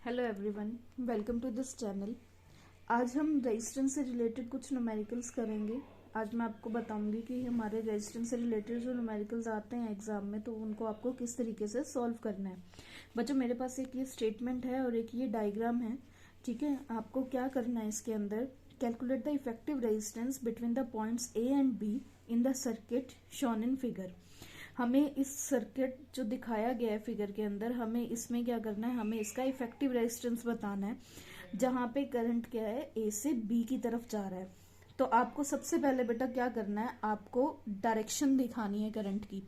Hello everyone, welcome to this channel. आज हम resistance से रिलेटेड कुछ न्यूमेरिकल्स करेंगे। आज मैं आपको बताऊंगी कि हमारे रेजिस्टेंस से रिलेटेड जो न्यूमेरिकल्स आते हैं एग्जाम में, तो उनको आपको किस तरीके से सॉल्व करना है। बच्चों, मेरे पास एक ये स्टेटमेंट है और एक ये डायग्राम है। ठीक है, आपको क्या करना है इसके अंदर, calculate the effective resistance between the points A and be in the circuit shown in figure. हमें इस सर्किट जो दिखाया गया है फिगर के अंदर, हमें इसमें क्या करना है, हमें इसका इफेक्टिव रेजिस्टेंस बताना है जहां पे करंट क्या है, ए से बी की तरफ जा रहा है। तो आपको सबसे पहले बेटा क्या करना है, आपको डायरेक्शन दिखानी है करंट की,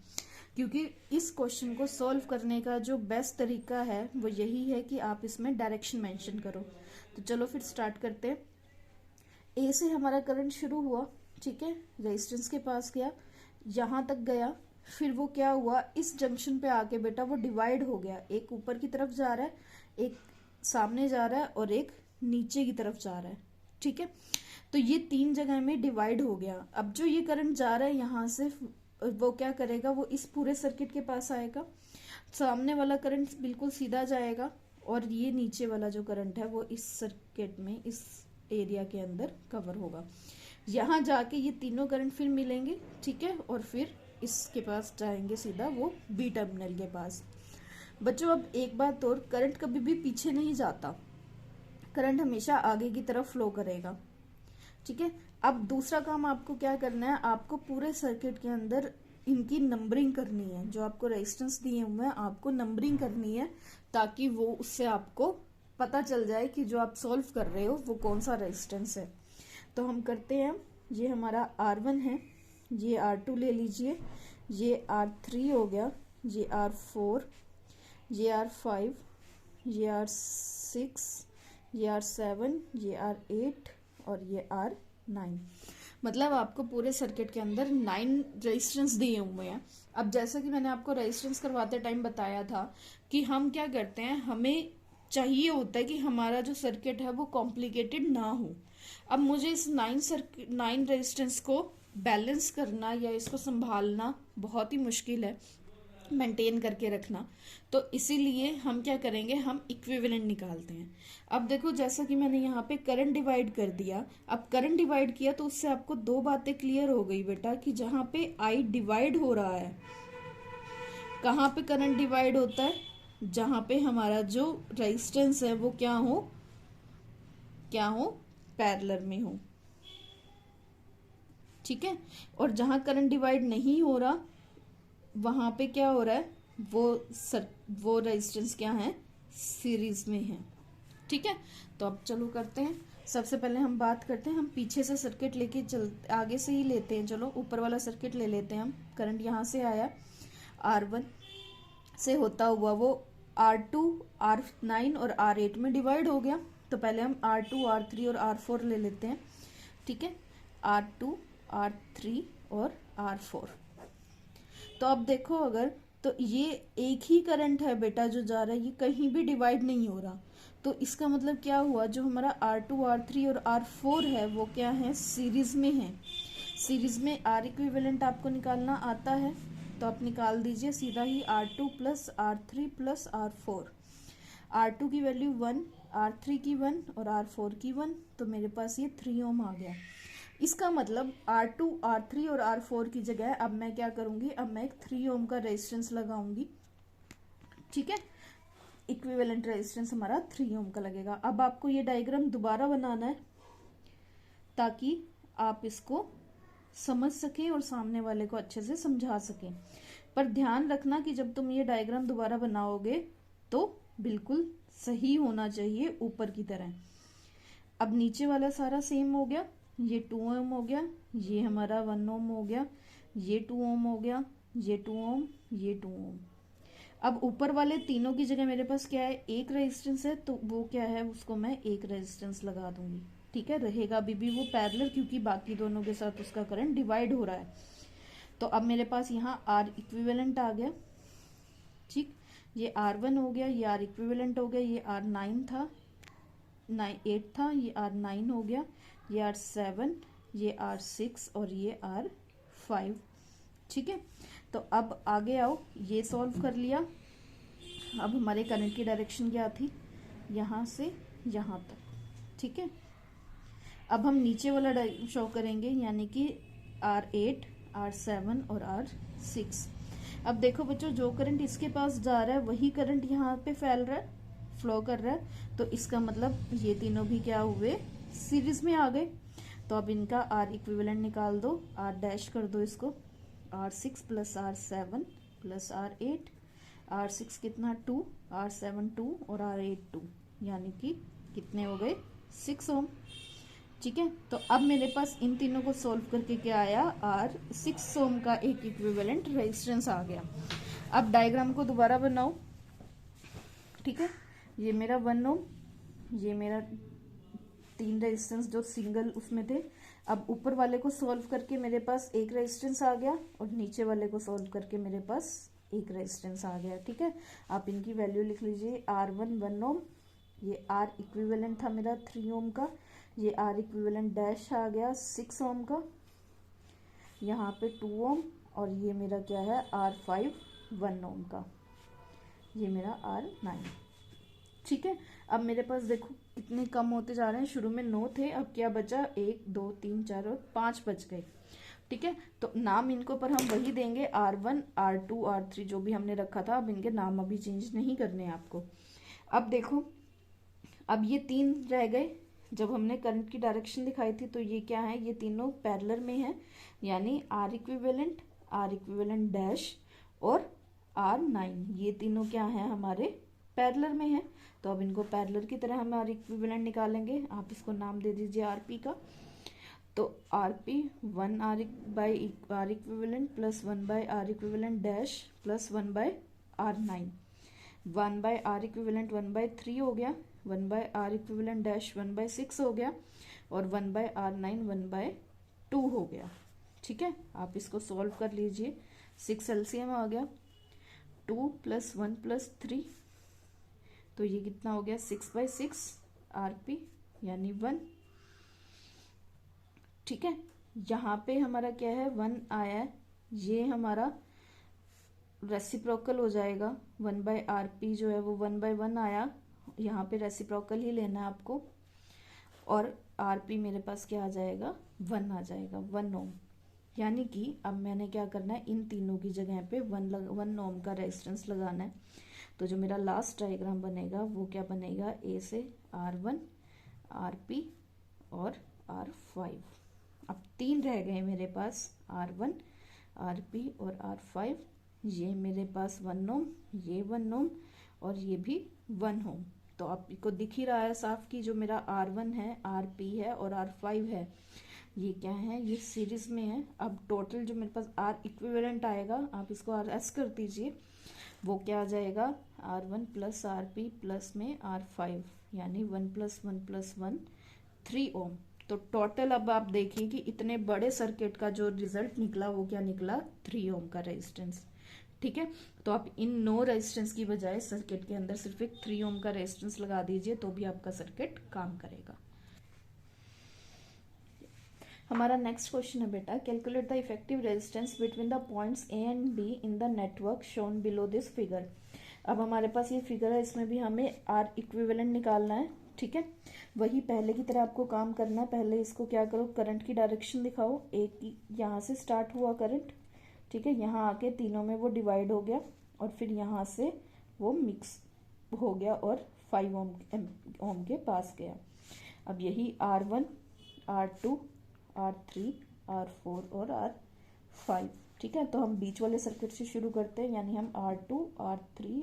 क्योंकि इस क्वेश्चन को सॉल्व करने का जो बेस्ट तरीका है वो यही है कि आप इसमें डायरेक्शन मेंशन करो। तो चलो फिर स्टार्ट करते हैं। ए से हमारा करंट शुरू हुआ, ठीक है, रेजिस्टेंस के पास गया, यहां तक गया, फिर वो क्या हुआ, इस जंक्शन पे आके बेटा वो डिवाइड हो गया। एक ऊपर की तरफ जा रहा है, एक सामने जा रहा है और एक नीचे की तरफ जा रहा है। ठीक है, तो ये तीन जगह में डिवाइड हो गया। अब जो ये करंट जा रहा है यहाँ से, वो क्या करेगा, वो इस पूरे सर्किट के पास आएगा। सामने वाला करंट बिल्कुल सीधा जाएगा और ये नीचे वाला जो करंट है वो इस सर्किट में, इस एरिया के अंदर कवर होगा। यहाँ जाके ये तीनों करंट फिर मिलेंगे, ठीक है, और फिर इसके पास जाएंगे सीधा, वो बी टर्मिनल के पास। बच्चों, अब एक बात और, करंट कभी भी पीछे नहीं जाता, करंट हमेशा आगे की तरफ फ्लो करेगा। ठीक है, अब दूसरा काम आपको क्या करना है, आपको पूरे सर्किट के अंदर इनकी नंबरिंग करनी है। जो आपको रेजिस्टेंस दिए हुए हैं आपको नंबरिंग करनी है, ताकि वो उससे आपको पता चल जाए कि जो आप सॉल्व कर रहे हो वो कौन सा रेजिस्टेंस है। तो हम करते हैं, ये हमारा R1 है, ये R2 ले लीजिए, ये R3 हो गया, ये R4, ये R5, ये R6, ये R7, ये R8 और ये R9। मतलब आपको पूरे सर्किट के अंदर 9 रेजिस्टेंस दिए हुए हैं। अब जैसा कि मैंने आपको रेजिस्टेंस करवाते टाइम बताया था कि हम क्या करते हैं, हमें चाहिए होता है कि हमारा जो सर्किट है वो कॉम्प्लिकेटेड ना हो। अब मुझे इस 9 रेजिस्टेंस को बैलेंस करना या इसको संभालना बहुत ही मुश्किल है, मेंटेन करके रखना। तो इसीलिए हम क्या करेंगे, हम इक्विवेलेंट निकालते हैं। अब देखो, जैसा कि मैंने यहाँ पे करंट डिवाइड कर दिया, अब करंट डिवाइड किया तो उससे आपको दो बातें क्लियर हो गई बेटा, कि जहाँ पे आई डिवाइड हो रहा है, कहाँ पे करंट डिवाइड होता है, जहाँ पे हमारा जो रेजिस्टेंस है वो क्या हो, पैरेलल में हो। ठीक है, और जहां करंट डिवाइड नहीं हो रहा वहां पे क्या हो रहा है, वो रेजिस्टेंस क्या है, सीरीज में है। ठीक है, तो अब चलो करते हैं। सबसे पहले हम बात करते हैं, हम पीछे से सर्किट लेके चल, आगे से ही लेते हैं। चलो ऊपर वाला सर्किट ले लेते हैं हम। करंट यहाँ से आया, R1 से होता हुआ वो R2, R9 और R8 में डिवाइड हो गया। तो पहले हम R2, R3 और R4 ले लेते हैं। ठीक है, R2, R3 और R4। तो अब देखो, अगर तो ये एक ही करंट है बेटा जो जा रहा है, ये कहीं भी डिवाइड नहीं हो रहा। तो इसका मतलब क्या हुआ, जो हमारा R2, R3 और R4 है वो क्या है, सीरीज में है। सीरीज में R इक्विवेलेंट आपको निकालना आता है, तो आप निकाल दीजिए सीधा ही, R2 plus R3 plus R4। R2 की वैल्यू 1, R3 की 1 और R4 की 1, तो मेरे पास ये 3 ओम आ गया। इसका मतलब R2, R3 और R4 की जगह अब मैं क्या करूंगी, अब मैं एक 3 ओम का रेजिस्टेंस लगाऊंगी। ठीक है, इक्विवेलेंट रेजिस्टेंस हमारा 3 ओम का लगेगा। अब आपको ये डायग्राम दोबारा बनाना है ताकि आप इसको समझ सकें और सामने वाले को अच्छे से समझा सकें। पर ध्यान रखना कि जब तुम ये डायग्राम दोबारा बनाओगे तो बिल्कुल सही होना चाहिए, ऊपर की तरह। अब नीचे वाला सारा सेम हो गया, ये 2 ओम हो गया, ये हमारा 1 ओम हो गया, ये 2 ओम हो गया, ये 2 ओम, ये 2 ओम। अब ऊपर वाले तीनों की जगह मेरे पास क्या है, एक रेजिस्टेंस है, तो वो क्या है, उसको मैं एक रेजिस्टेंस लगा दूंगी। ठीक है, रहेगा अभी भी वो पैरेलल, क्योंकि बाकी दोनों के साथ उसका करंट डिवाइड हो रहा है। तो अब मेरे पास यहाँ R इक्विवेलेंट आ गया। ठीक, ये R1 हो गया, ये R इक्विवेलेंट हो गया, ये R9 था, 8 था, ये R9 हो गया, ये R7, ये R6 और ये R5। ठीक है, तो अब आगे आओ, ये सॉल्व कर लिया। अब हमारे करंट की डायरेक्शन क्या थी, यहाँ से यहाँ तक, ठीक है। अब हम नीचे वाला शो करेंगे, यानी कि R8, R7 और R6। अब देखो बच्चों, जो करंट इसके पास जा रहा है वही करंट यहाँ पे फैल रहा है, फ्लो कर रहा है। तो इसका मतलब ये तीनों भी क्या हुए, सीरीज में आ गए। तो अब इनका R इक्विवेलेंट निकाल दो, R डैश कर दो इसको, R6 plus R7 plus R8। R6 कितना 2, R7 2 और R8 2, यानी कि कितने हो गए 6 ओम, ठीक है। तो अब मेरे पास इन तीनों को सॉल्व करके क्या आया, R6 ओम का एक इक्विवेलेंट रेजिस्टेंस आ गया। अब डायग्राम को दोबारा बनाओ, ठीक है। ये मेरा 1 ओम, ये मेरा 3 रेजिस्टेंस जो सिंगल उसमें थे। अब ऊपर वाले को सॉल्व करके मेरे पास एक रेजिस्टेंस आ गया और नीचे वाले को सॉल्व करके मेरे पास एक रेजिस्टेंस आ गया, ठीक है। आप इनकी वैल्यू लिख लीजिए, R1 1 ओम, ये R इक्विवेलेंट था मेरा 3 ओम का, ये R इक्विवेलेंट डैश आ गया 6 ओम का, यहाँ पे 2 ओम, और ये मेरा क्या है R5 1 ओम का, ये मेरा R9, ठीक है। अब मेरे पास देखो कितने कम होते जा रहे हैं, शुरू में 9 थे, अब क्या बचा 1 2 3 4 और 5 बच गए, ठीक है। तो नाम इनको पर हम वही देंगे, R1 R2 R3 जो भी हमने रखा था। अब इनके नाम अभी चेंज नहीं करने हैं आपको। अब देखो, अब ये 3 रह गए, जब हमने करंट की डायरेक्शन दिखाई थी तो ये क्या है, ये तीनों पैरेलल में है, यानी R इक्विवेलेंट डैश और R9, ये तीनों क्या है हमारे पैरेलल में है। तो अब इनको पैरेलल की तरह हम R इक्विवेलेंट निकालेंगे। आप इसको नाम दे दीजिए RP का। तो RP 1 R equivalent plus 1 by R equivalent dash plus 1 by R9, 1 by R equivalent 1 by 3 हो गया, 1 by R equivalent dash 1 by 6 हो गया, और 1 बाय R9 1 बाय 2 हो गया, ठीक है। आप इसको सॉल्व कर लीजिए, 6 LCM आ गया, 2 प्लस 1 प्लस 3, तो ये कितना हो गया 6 बाय 6 RP यानी 1, ठीक है। यहाँ पे हमारा क्या है 1 आया है, ये हमारा रेसिप्रोकल हो जाएगा, 1 बाय RP जो है वो 1 बाय 1 आया, यहाँ पे रेसिप्रोकल ही लेना है आपको, और RP मेरे पास क्या आ जाएगा 1 आ जाएगा, 1 ओम। यानी कि अब मैंने क्या करना है, इन तीनों की जगह पे 1 ओम का रेजिस्टेंस लगाना है। तो जो मेरा लास्ट डायग्राम बनेगा वो क्या बनेगा, A से R1 RP और R5। अब 3 रह गए मेरे पास, R1 RP और R5, ये मेरे पास 1 ओम, ये 1 ओम और ये भी 1 ओम। तो आपको दिख ही रहा है साफ कि जो मेरा R1 है, RP है और R5 है, ये क्या है, ये सीरीज में है। अब टोटल जो मेरे पास R इक्विवेलेंट आएगा, आप इसको RS कर दीजिए, वो क्या आ जाएगा R1 प्लस RP प्लस में R5, यानी 1 प्लस 1 प्लस 1 3 ओम। तो टोटल अब आप देखिए कि इतने बड़े सर्किट का जो रिजल्ट निकला वो क्या निकला, 3 ओम का रेजिस्टेंस, ठीक है। तो आप इन 9 रेजिस्टेंस की बजाय सर्किट के अंदर सिर्फ एक 3 ओम का रेजिस्टेंस लगा दीजिए, तो भी आपका सर्किट काम करेगा। हमारा नेक्स्ट क्वेश्चन है बेटा, calculate the effective resistance between the points A and B in the network shown below this figure. अब हमारे पास ये फिगर है, इसमें भी हमें R इक्विवेलेंट निकालना है, ठीक है। वही पहले की तरह आपको काम करना है। पहले इसको क्या करो, करंट की डायरेक्शन दिखाओ, एक यहाँ से स्टार्ट हुआ करंट, ठीक है, यहाँ आके तीनों में वो डिवाइड हो गया और फिर यहाँ से वो मिक्स हो गया और 5 ओम के पास गया। अब यही R1 R2 R3 R4 और R5, ठीक है। तो हम बीच वाले सर्किट से शुरू करते हैं, यानी हम R2 R3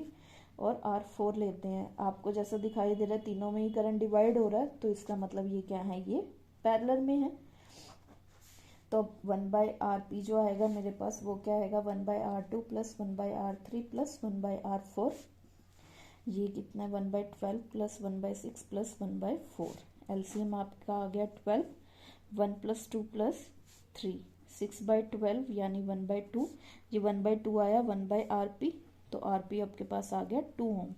और R4 लेते हैं। आपको जैसा दिखाई दे रहा है तीनों में ही करंट डिवाइड हो रहा है, तो इसका मतलब ये क्या है, ये पैरेलल में है। तो 1 बाय RP जो आएगा मेरे पास वो क्या आएगा, 1 by R2 plus 1 by R3 plus 1 by R4, ये कितना है 1 by 12 plus 1 by 6 plus 1 by 4। LCM आपका आ गया 12, 1 प्लस 2 प्लस 3, 6 बाय 12 यानी 1 बाय 2, ये 1 बाय 2 आया 1 बाय RP, तो RP आपके पास आ गया 2 ओम,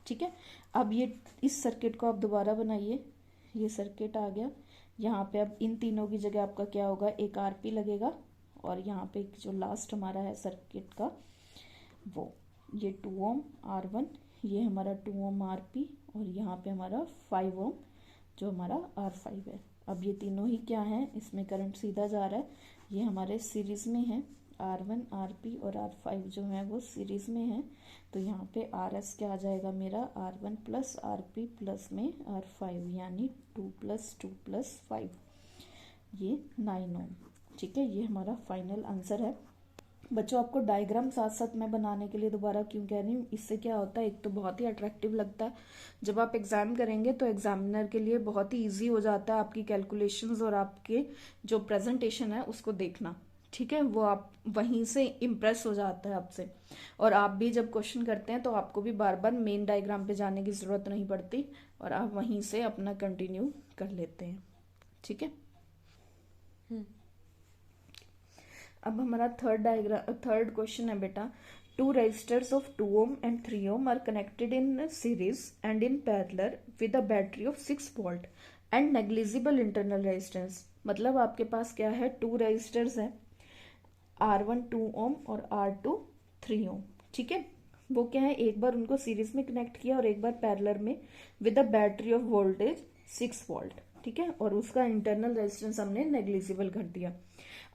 ठीक है। अब ये इस सर्किट को आप दोबारा बनाइए, ये सर्किट आ गया, यहाँ पे अब इन तीनों की जगह आपका क्या होगा, एक RP लगेगा और यहाँ पे जो लास्ट हमारा है सर्किट का वो ये 2 ओम R1, ये हमारा 2 ओम RP और यहाँ पे हमारा 5 ओम जो हमारा R5 है। अब ये तीनों ही क्या है, इसमें करंट सीधा जा रहा है, ये हमारे सीरीज में है, R1 RP और R5 जो है वो सीरीज में है। तो यहाँ पे RS क्या आ जाएगा मेरा, R1 प्लस RP प्लस में R5 यानी 2 प्लस 2 प्लस 5, ये 9 ओम। ठीक है, ये हमारा फाइनल आंसर है। बच्चों आपको डायग्राम साथ साथ मैं बनाने के लिए दोबारा क्यों कह रही हूँ, इससे क्या होता है, एक तो बहुत ही अट्रैक्टिव लगता है, जब आप एग्जाम करेंगे तो एग्जामिनर के लिए बहुत ही इजी हो जाता है आपकी कैलकुलेशंस और आपके जो प्रेजेंटेशन है उसको देखना। ठीक है, वो आप वहीं से इम्प्रेस हो जाता है आपसे, और आप भी जब क्वेश्चन करते हैं तो आपको भी बार बार मेन डायग्राम पे जाने की जरूरत नहीं पड़ती और आप वहीं से अपना कंटिन्यू कर लेते हैं। ठीक है, अब हमारा थर्ड क्वेश्चन है बेटा, 2 resistors of 2 ohm and 3 ohm are connected in series and in parallel with a battery of 6 volt and negligible internal resistance. मतलब आपके पास क्या है, 2 रेजिस्टर्स है, R1 2 ओम और R2 3 ओम। ठीक है, वो क्या है, एक बार उनको सीरीज में कनेक्ट किया और एक बार पैरेलल में with a battery of voltage 6 volt. ठीक है, और उसका इंटरनल रेजिस्टेंस हमने नेग्लिजिबल कर दिया।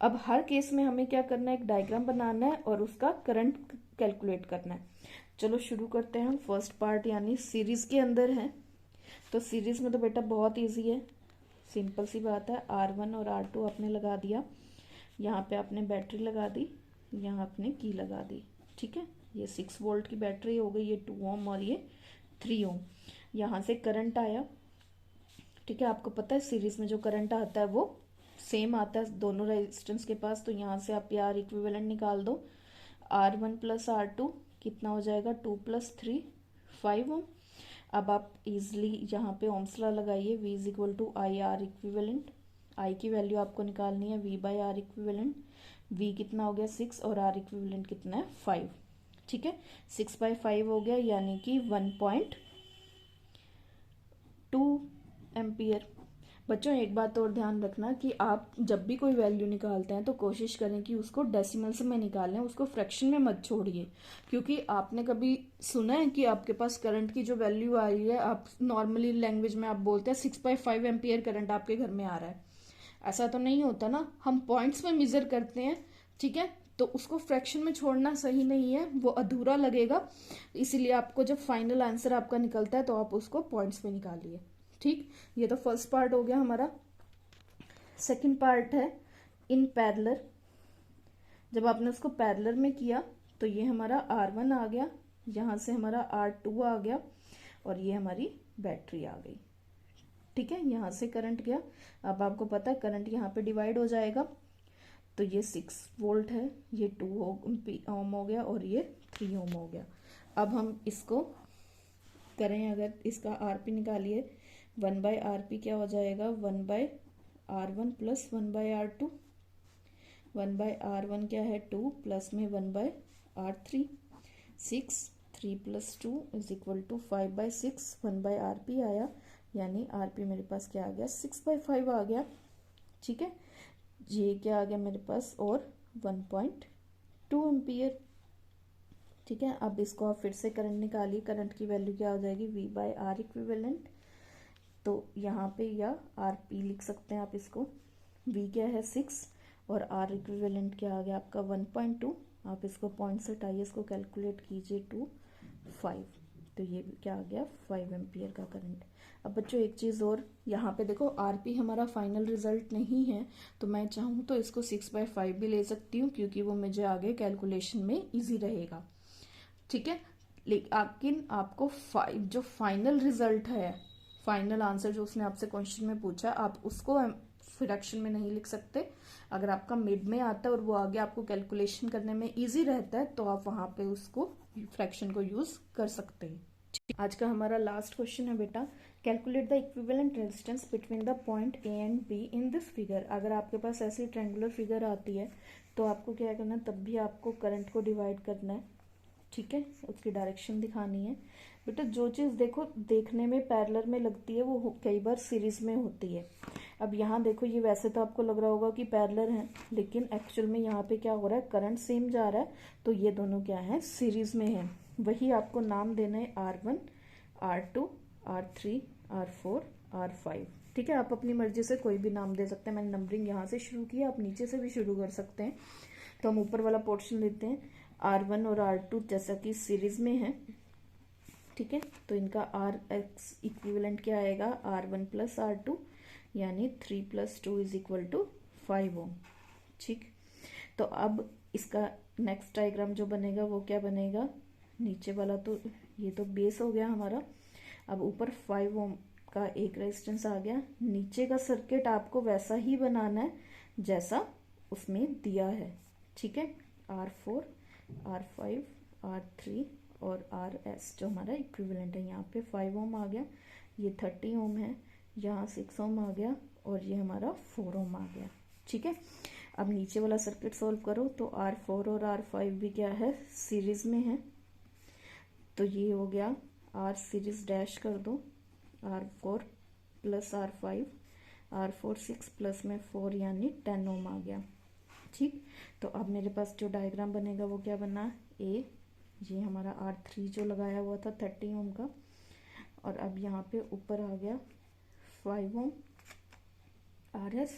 अब हर केस में हमें क्या करना है, एक डायग्राम बनाना है और उसका करंट कैलकुलेट करना है। चलो शुरू करते हैं हम। फर्स्ट पार्ट यानी सीरीज के अंदर है, तो सीरीज में तो बेटा बहुत इजी है, सिंपल सी बात है, R1 और R2 आपने लगा दिया, यहाँ पे आपने बैटरी लगा दी, यहाँ आपने की लगा दी। ठीक है, ये 6 वोल्ट की बैटरी हो गई, ये 2 ओम और ये 3 ओम। यहाँ से करंट आया। ठीक है, आपको पता है सीरीज में जो करंट आता है वो सेम आता है दोनों रेजिस्टेंस के पास, तो यहाँ से आप R इक्विवेलेंट निकाल दो, R1 प्लस R2 कितना हो जाएगा, 2 प्लस 3 5 ओम। अब आप इजिली यहाँ पे ओम्स लॉ लगाइए, V is equal to I R equivalent, I की वैल्यू आपको निकालनी है V by R equivalent, V कितना हो गया 6 और R इक्विवेलेंट कितना है 5। ठीक है, 6 बाई 5 हो गया यानी कि 1.2 एम्पियर। बच्चों एक बात और ध्यान रखना कि आप जब भी कोई वैल्यू निकालते हैं तो कोशिश करें कि उसको डेसिमल्स में निकालें, उसको फ्रैक्शन में मत छोड़िए, क्योंकि आपने कभी सुना है कि आपके पास करंट की जो वैल्यू आ रही है, आप नॉर्मली लैंग्वेज में आप बोलते हैं 6/5 एम्पियर करंट आपके घर में आ रहा है, ऐसा तो नहीं होता ना, हम पॉइंट्स में मेजर करते हैं। ठीक है, तो उसको फ्रैक्शन में छोड़ना सही नहीं है, वो अधूरा लगेगा, इसीलिए आपको जब फाइनल आंसर आपका निकलता है तो आप उसको पॉइंट्स में निकालिए। ठीक, ये तो फर्स्ट पार्ट हो गया हमारा। सेकंड पार्ट है इन पैरेलल। जब आपने उसको पैरेलल में किया तो ये हमारा R1 आ गया, यहाँ से हमारा R2 आ गया और ये हमारी बैटरी आ गई। ठीक है, यहाँ से करंट गया, अब आपको पता है करंट यहाँ पे डिवाइड हो जाएगा, तो ये 6 वोल्ट है, ये 2 ओम हो गया और ये 3 ओम हो गया। अब हम इसको करें, अगर इसका RP निकालिए, 1/RP क्या हो जाएगा, 1/R1 प्लस 1/R2, 1/R1 क्या है 2 प्लस में 1/R3, 6, 3 plus 2 is equal to 5/6, 1/RP आया, यानी RP मेरे पास क्या आ गया 6/5 आ गया। ठीक है, ये क्या आ गया मेरे पास, और 1.2 एम्पियर। ठीक है, अब इसको आप फिर से करंट निकालिए, करंट की वैल्यू क्या हो जाएगी, V बाई R इक्विवेलेंट, तो यहाँ पे या RP लिख सकते हैं आप इसको, V क्या है 6 और R इक्विवेलेंट क्या आ गया आपका 1.2, आप इसको पॉइंट से हटाइए, इसको कैलकुलेट कीजिए 2 5, तो ये क्या आ गया 5 एम्पियर का करंट। अब बच्चों एक चीज़ और, यहाँ पे देखो RP हमारा फाइनल रिजल्ट नहीं है, तो मैं चाहूँ तो इसको 6/5 भी ले सकती हूँ, क्योंकि वो मुझे आगे कैलकुलेशन में इजी रहेगा। ठीक है, लेकिन आपको जो फाइनल रिजल्ट है, फाइनल आंसर जो उसने आपसे क्वेश्चन में पूछा, आप उसको फ्रैक्शन में नहीं लिख सकते। अगर आपका मिड में आता है और वो आगे आपको कैलकुलेशन करने में इजी रहता है, तो आप वहां पे उसको फ्रैक्शन को यूज कर सकते हैं। आज का हमारा लास्ट क्वेश्चन है बेटा, calculate the equivalent resistance between the point A and B in this figure. अगर आपके पास ऐसी ट्रायंगुलर फिगर आती है तो आपको क्या करना है, तब भी आपको करंट को डिवाइड करना है। ठीक है, उसकी डायरेक्शन दिखानी है। बेटा जो चीज़ देखो देखने में पैरेलल में लगती है वो कई बार सीरीज में होती है। अब यहाँ देखो, ये वैसे तो आपको लग रहा होगा कि पैरेलल है, लेकिन एक्चुअल में यहाँ पे क्या हो रहा है, करंट सेम जा रहा है, तो ये दोनों क्या है सीरीज में है। वही आपको नाम देना है R1, R2, R3, R4, R5। ठीक है, आप अपनी मर्जी से कोई भी नाम दे सकते हैं। मैंने नंबरिंग यहाँ से शुरू किया, आप नीचे से भी शुरू कर सकते हैं। तो हम ऊपर वाला पोर्शन लेते हैं। R1 और R2 जैसा कि सीरीज में है, ठीक है, तो इनका आर एक्स इक्विवेलेंट क्या आएगा, R1 प्लस R2, यानी 3 + 2 = 5 ओम। ठीक, तो अब इसका नेक्स्ट डायग्राम जो बनेगा वो क्या बनेगा, नीचे वाला तो ये तो बेस हो गया हमारा। अब ऊपर 5 ओम का एक रेजिस्टेंस आ गया। नीचे का सर्किट आपको वैसा ही बनाना है जैसा उसमें दिया है। ठीक है, R4, R5, R3 और RS जो हमारा इक्विवेलेंट है। यहाँ पे 5 ओम आ गया, ये 30 ओम है, यहाँ 6 ओम आ गया और ये हमारा 4 ओम आ गया। ठीक है, अब नीचे वाला सर्किट सॉल्व करो तो R4 और R5 भी क्या है, सीरीज में है। तो ये हो गया R सीरीज डैश कर दो, R4 plus R5, R4 6 plus में 4 यानी 10 ओम आ गया। ठीक, तो अब मेरे पास जो डायग्राम बनेगा वो क्या बना, ये हमारा R3 जो लगाया हुआ था 30 ओम का, और अब यहाँ पे ऊपर आ गया 5 ओम RS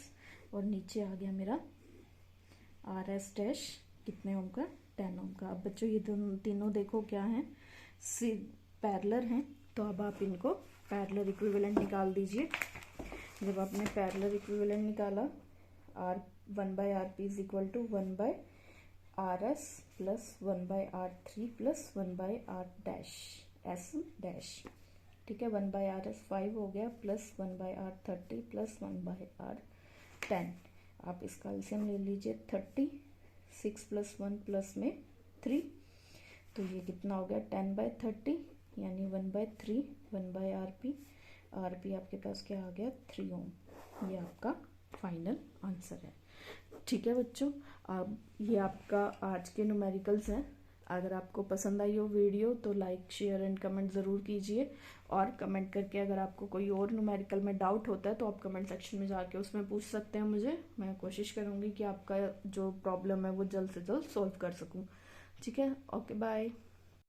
और नीचे आ गया मेरा RS डैश कितने ओम का, 10 ओम का। अब बच्चों ये तीनों देखो क्या है, पैरेलल हैं, तो अब आप इनको पैरेलल इक्विवेलेंट निकाल दीजिए। जब आपने पैरेलल इक्विवेलेंट निकाला, R1/RP = 1/RS plus 1/R3 plus 1/R dash S dash. ठीक है, 1/RS 5 हो गया प्लस 1/R30 प्लस 1/R10। आप इसका एलसीएम ले लीजिए, 30, 6 + 1 प्लस में 3, तो ये कितना हो गया, 10/30 यानी 1/3, 1/RP। RP आपके पास क्या आ गया, 3 ओम। ये आपका फाइनल आंसर है। ठीक है बच्चों, अब ये आपका आज के न्यूमेरिकल्स हैं। अगर आपको पसंद आई हो वीडियो तो लाइक, शेयर एंड कमेंट ज़रूर कीजिए, और कमेंट करके अगर आपको कोई और न्यूमेरिकल में डाउट होता है तो आप कमेंट सेक्शन में जाके उसमें पूछ सकते हैं मुझे। मैं कोशिश करूँगी कि आपका जो प्रॉब्लम है वो जल्द से जल्द सॉल्व कर सकूँ। ठीक है, ओके बाय।